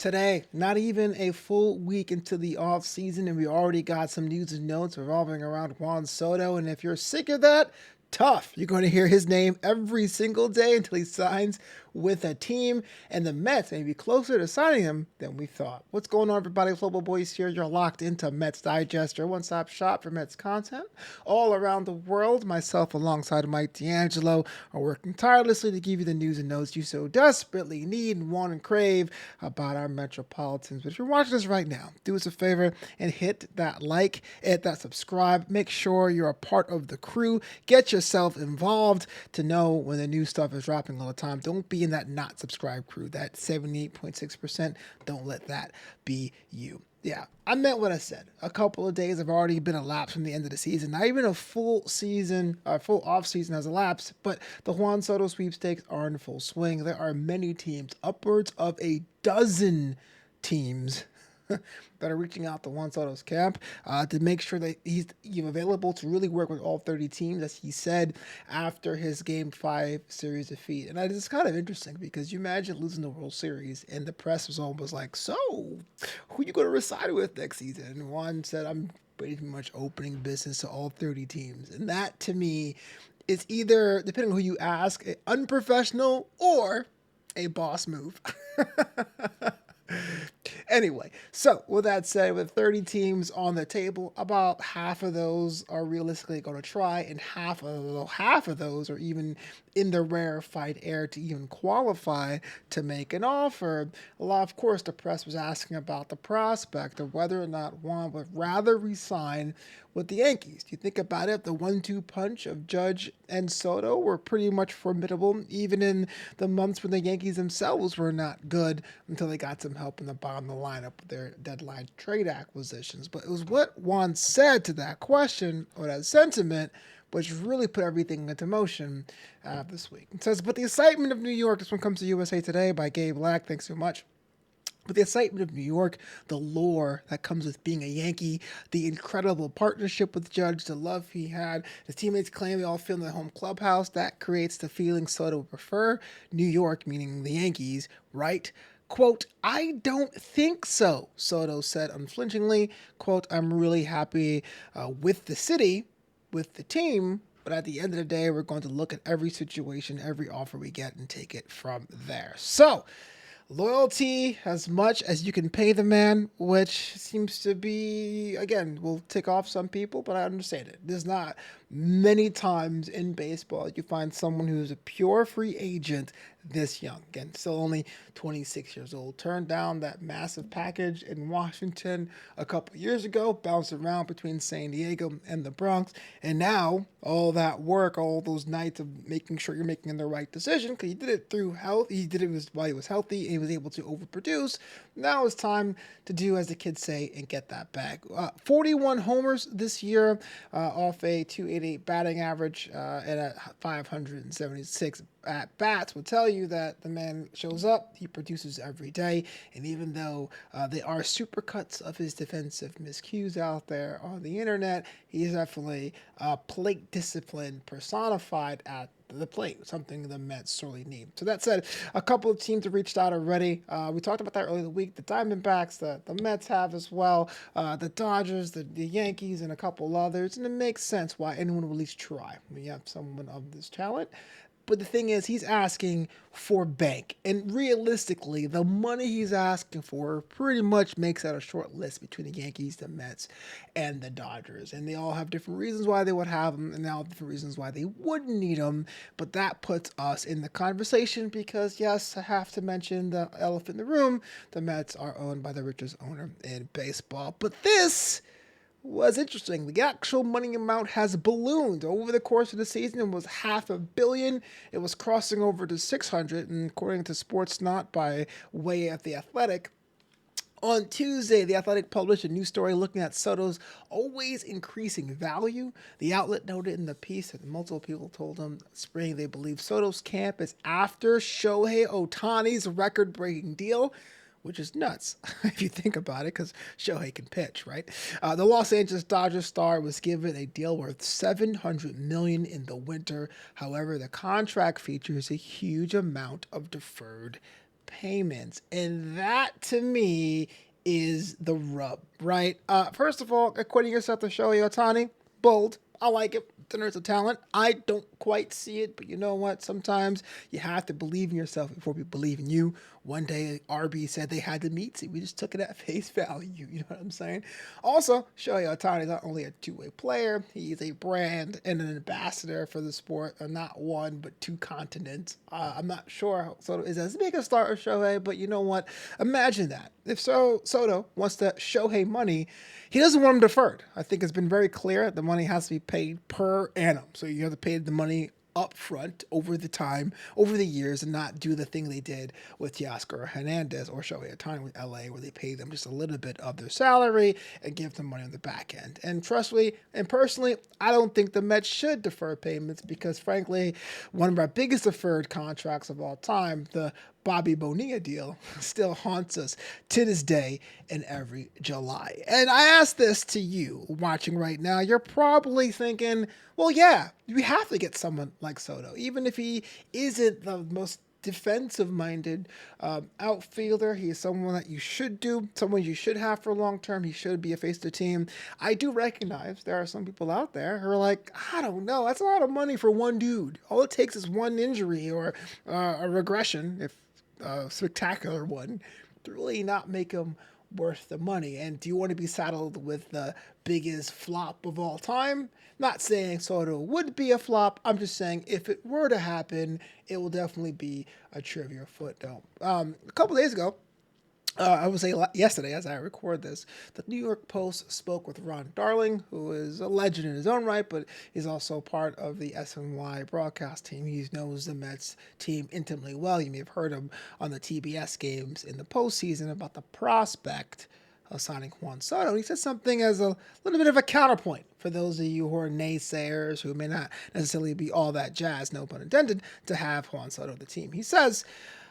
Today, not even a full week into the offseason, and we already got some news and notes revolving around Juan Soto. And if you're sick of that, tough. You're going to hear his name every single day until he signs with a team, and the Mets may be closer to signing him than we thought. What's going on, everybody? Flobo Boyce here. You're locked into Mets Digest, your one-stop shop for Mets content all around the world. Myself, alongside Mike D'Angelo, are working tirelessly to give you the news and notes you so desperately need and want and crave about our Metropolitans. But if you're watching this right now, do us a favor and hit that like, hit that subscribe. Make sure you're a part of the crew. Get yourself involved to know when the new stuff is dropping all the time. Don't be in that not subscribed crew, that 78.6%. Don't let that be you. Yeah, I meant what I said. A couple of days have already been elapsed from the end of the season. Not even a full season, full off season has elapsed, but the Juan Soto sweepstakes are in full swing. There are many teams, upwards of a dozen teams that are reaching out to Juan Soto's camp to make sure that he's available to really work with all 30 teams, as he said after his Game 5 series defeat. And it's kind of interesting because you imagine losing the World Series and the press was almost like, so, who you going to reside with next season? And Juan said, I'm pretty much opening business to all 30 teams. And that, to me, is either, depending on who you ask, unprofessional or a boss move. Anyway, so with that said, with 30 teams on the table, about half of those are realistically going to try, and half of those are even in the rarefied air to even qualify to make an offer. Of course, the press was asking about the prospect of whether or not Juan would rather resign with the Yankees. You think about it, the 1-2 punch of Judge and Soto were pretty much formidable, even in the months when the Yankees themselves were not good until they got some help in the bottom of the lineup with their deadline trade acquisitions. But it was what Juan said to that question, or that sentiment, which really put everything into motion this week. It says, but the excitement of New York, this one comes to USA Today by Gabe Black, thanks so much. But the excitement of New York, the lore that comes with being a Yankee, the incredible partnership with Judge, the love he had, his teammates claim they all feel in the home clubhouse, that creates the feeling Soto would prefer New York, meaning the Yankees, right? Quote, I don't think so, Soto said unflinchingly. Quote, I'm really happy with the city, with the team, but at the end of the day, we're going to look at every situation, every offer we get, and take it from there. So, loyalty as much as you can pay the man, which seems to be, again, will tick off some people, but I understand it. There's not many times in baseball you find someone who's a pure free agent this young. Again, still only 26 years old. Turned down that massive package in Washington a couple years ago, bounced around between San Diego and the Bronx, and now all that work, all those nights of making sure you're making the right decision, because he did it through health, he did it while he was healthy, and he was able to overproduce. Now it's time to do, as the kids say, and get that bag. 41 homers this year, off a 288 batting average, and a 576 at bats will tell you that the man shows up, he produces every day, and even though there are supercuts of his defensive miscues out there on the internet, he's definitely plate discipline personified at the plate, something the Mets sorely need. So that said, a couple of teams have reached out already. We talked about that earlier in the week. The Diamondbacks, the Mets have as well, the Dodgers, the Yankees, and a couple others. And it makes sense why anyone would at least try when you have someone of this talent. But the thing is, he's asking for bank. And realistically, the money he's asking for pretty much makes out a short list between the Yankees, the Mets, and the Dodgers. And they all have different reasons why they would have him, and they all have different reasons why they wouldn't need him. But that puts us in the conversation because, yes, I have to mention the elephant in the room. The Mets are owned by the richest owner in baseball. But this was interesting. The actual money amount has ballooned over the course of the season. It was $500 million. It was crossing over to 600, and according to Sportsnot by way of The Athletic, on Tuesday, The Athletic published a new story looking at Soto's always increasing value. The outlet noted in the piece that multiple people told them spring they believe Soto's camp is after Shohei Ohtani's record-breaking deal, which is nuts if you think about it, because Shohei can pitch, right? The Los Angeles Dodgers star was given a deal worth $700 million in the winter. However, the contract features a huge amount of deferred payments. And that to me is the rub, right? First of all, equating yourself to Shohei Ohtani, bold. I like it. There's a talent. I don't quite see it, but you know what? Sometimes you have to believe in yourself before we believe in you. One day, RB said they had to meet, so we just took it at face value. You know what I'm saying? Also, Shohei Ohtani is not only a two-way player, he's a brand and an ambassador for the sport of not one, but two continents. I'm not sure Soto is as big a star as Shohei, but you know what? Imagine that. If Soto wants to Shohei money, he doesn't want him deferred. I think it's been very clear the money has to be paid per annum. So you have to pay the money up front over the time, over the years, and not do the thing they did with Teoscar Hernandez or Shohei Ohtani with LA, where they pay them just a little bit of their salary and give them money on the back end. And trust me, and personally, I don't think the Mets should defer payments because, frankly, one of our biggest deferred contracts of all time, the Bobby Bonilla deal, still haunts us to this day and every July. And I ask this to you watching right now. You're probably thinking, well, yeah, we have to get someone like Soto, even if he isn't the most defensive-minded outfielder. He is someone that you should do, someone you should have for long term. He should be a face of the team. I do recognize there are some people out there who are like, I don't know, that's a lot of money for one dude. All it takes is one injury or a regression, if a spectacular one, to really not make him worth the money. And do you want to be saddled with the biggest flop of all time? Not saying Soto would be a flop. I'm just saying if it were to happen, it will definitely be a trivia footnote. A couple days ago, I would say yesterday, as I record this, the New York Post spoke with Ron Darling, who is a legend in his own right, but he's also part of the SNY broadcast team. He knows the Mets team intimately well. You may have heard him on the TBS games in the postseason about the prospect of signing Juan Soto. He said something as a little bit of a counterpoint for those of you who are naysayers who may not necessarily be all that jazzed, no pun intended, to have Juan Soto the team. He says,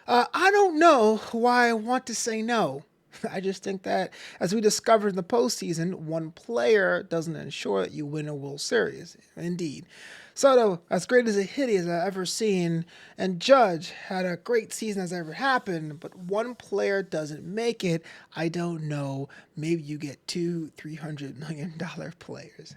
I don't know why I want to say no. I just think that, as we discovered in the postseason, one player doesn't ensure that you win a World Series. Indeed. Soto, as great as a hitter as I've ever seen, and Judge had a great season as ever happened, but one player doesn't make it. I don't know. Maybe you get $200-300 million players.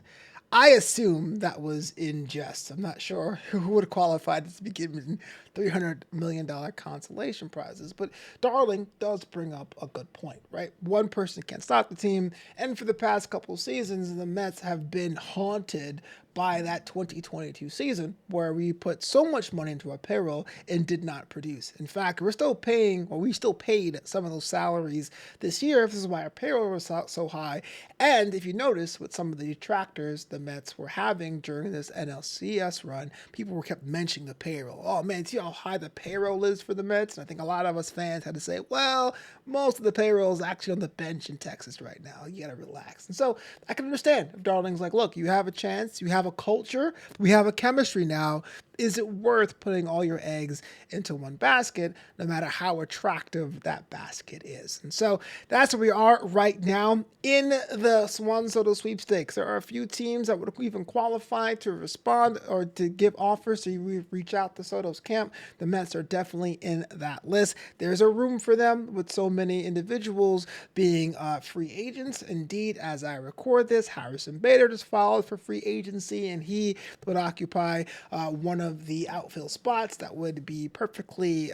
I assume that was in jest. I'm not sure who would have qualified to be given $300 million consolation prizes, but Darling does bring up a good point, right? One person can't stop the team, and for the past couple of seasons, the Mets have been haunted by that 2022 season where we put so much money into our payroll and did not produce. In fact, we still paid some of those salaries this year. This is why our payroll was so high. And if you notice, with some of the detractors the Mets were having during this NLCS run, people were kept mentioning the payroll. Oh man, see how high the payroll is for the Mets? And I think a lot of us fans had to say, well, most of the payroll is actually on the bench in Texas right now. You gotta relax. And so I can understand if Darling's like, look, you have a chance, you have a culture, we have a chemistry now. Is it worth putting all your eggs into one basket, no matter how attractive that basket is? And so that's where we are right now in the Juan Soto sweepstakes. There are a few teams that would even qualify to respond or to give offers to reach out to Soto's camp. The Mets are definitely in that list. There's a room for them with so many individuals being free agents. Indeed, as I record this, Harrison Bader just filed for free agency, and he would occupy one of the outfield spots that would be perfectly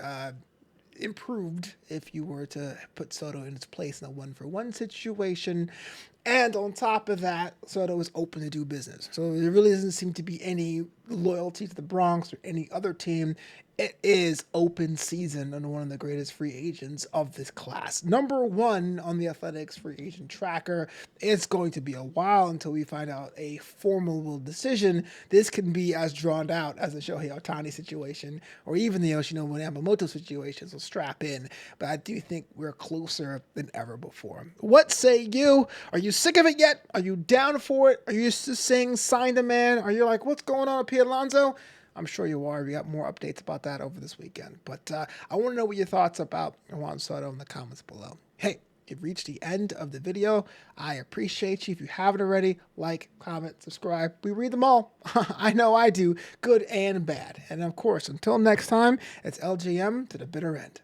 improved if you were to put Soto in his place in a one-for-one situation. And on top of that, Soto is open to do business. So there really doesn't seem to be any loyalty to the Bronx or any other team. It is open season on one of the greatest free agents of this class. Number one on the Athletics free agent tracker. It's going to be a while until we find out a formal decision. This can be as drawn out as the Shohei Ohtani situation or even the Yoshinobu Yamamoto situation, so strap in. But I do think we're closer than ever before. What say you? Are you sick of it yet? Are you down for it? Are you just saying sign the man? Are you like, what's going on with Pete Alonso? I'm sure you are. We got more updates about that over this weekend. But I want to know what your thoughts about Juan Soto in the comments below. Hey, you've reached the end of the video. I appreciate you. If you haven't already, like, comment, subscribe. We read them all. I know I do, good and bad. And of course, until next time, it's LGM to the bitter end.